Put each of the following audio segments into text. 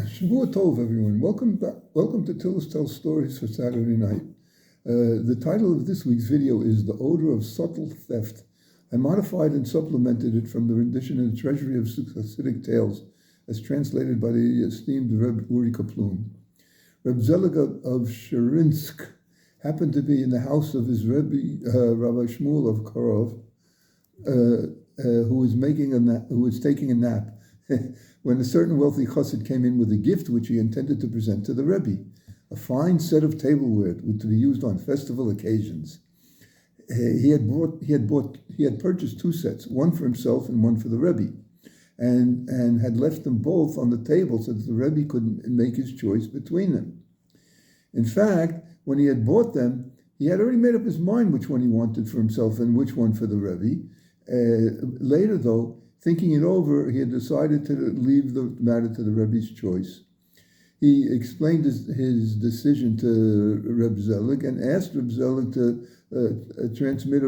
Shavua Tov, everyone. Welcome back. Welcome to Tillis Tells Stories for Saturday night. The title of this week's video is The Odor of Subtle Theft. I modified and supplemented it from the rendition in the Treasury of Hasidic Tales, as translated by the esteemed Rebbe Uri Kaplun. Reb Zelig of Sherinsk happened to be in the house of his Rebbe, Rabbi Shmuel of Karov, who was taking a nap. When a certain wealthy chassid came in with a gift which he intended to present to the rebbe, a fine set of tableware to be used on festival occasions. He had purchased two sets, one for himself and one for the rebbe, and had left them both on the table so that the rebbe could make his choice between them. In fact, when he had bought them, he had already made up his mind which one he wanted for himself and which one for the rebbe. Later, though, thinking it over, he had decided to leave the matter to the Rebbe's choice. He explained his decision to Reb Zelig and asked Reb Zelig to transmit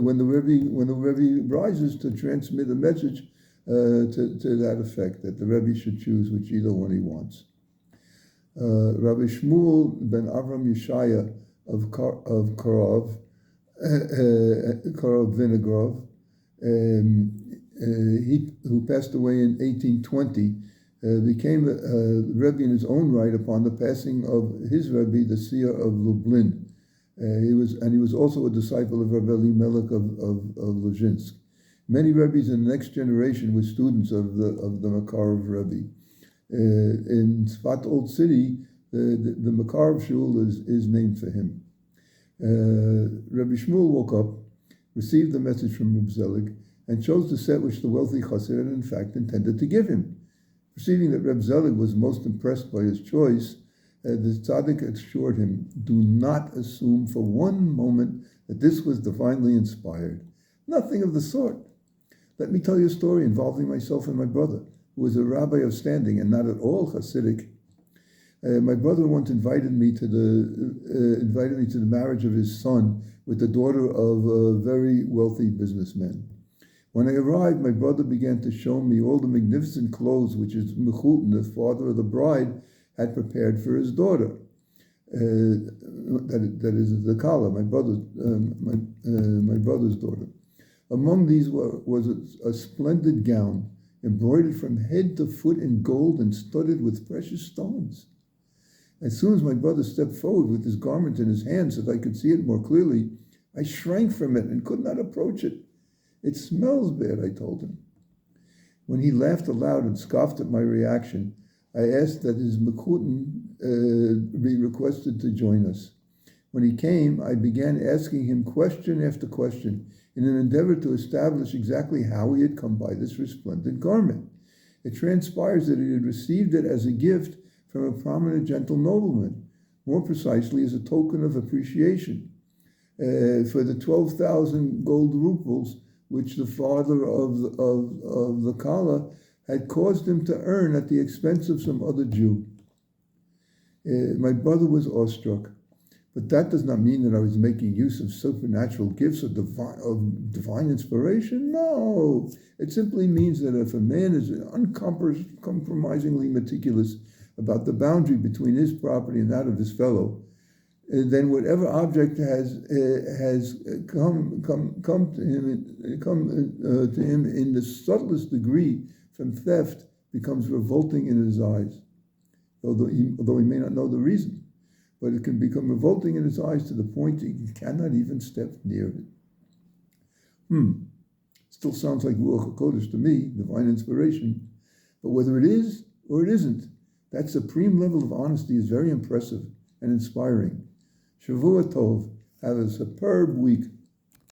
when the Rebbe rises, to transmit a message to that effect, that the Rebbe should choose either one he wants. Rabbi Shmuel ben Avram Yeshaya of Karov, Vinagrov, who passed away in 1820, became a Rebbe in his own right upon the passing of his Rebbe, the Seer of Lublin. He was also a disciple of Rabbi Elimelech of Luzhinsk. Many Rebbes in the next generation were students of the Makarov Rebbe. In Sfat Old City, the Makarov Shul is named for him. Rabbi Shmuel woke up, received the message from Reb Zelig, and chose the set which the wealthy chassid had in fact intended to give him. Perceiving that Reb Zelig was most impressed by his choice, the tzaddik assured him, "Do not assume for one moment that this was divinely inspired. Nothing of the sort. Let me tell you a story involving myself and my brother, who was a rabbi of standing and not at all Hasidic. My brother once invited me to the marriage of his son with the daughter of a very wealthy businessman. When I arrived, my brother began to show me all the magnificent clothes which his mechutin, the father of the bride, had prepared for his daughter. That is the Kala, my brother's daughter. Among these was a splendid gown, embroidered from head to foot in gold and studded with precious stones. As soon as my brother stepped forward with his garment in his hand so that I could see it more clearly, I shrank from it and could not approach it. It smells bad, I told him. When he laughed aloud and scoffed at my reaction, I asked that his mechutin be requested to join us. When he came, I began asking him question after question in an endeavor to establish exactly how he had come by this resplendent garment. It transpires that he had received it as a gift from a prominent gentle nobleman, more precisely as a token of appreciation for the 12,000 gold rubles which the father of the Kala had caused him to earn at the expense of some other Jew. My brother was awestruck, but that does not mean that I was making use of supernatural gifts of divine inspiration. No, it simply means that if a man is uncompromisingly meticulous about the boundary between his property and that of his fellow, then whatever object has come to him in the subtlest degree from theft becomes revolting in his eyes, although he may not know the reason. But it can become revolting in his eyes to the point that he cannot even step near it. Still sounds like Ruach HaKodesh to me, divine inspiration. But whether it is or it isn't, that supreme level of honesty is very impressive and inspiring. Shavua Tov. Have a superb week.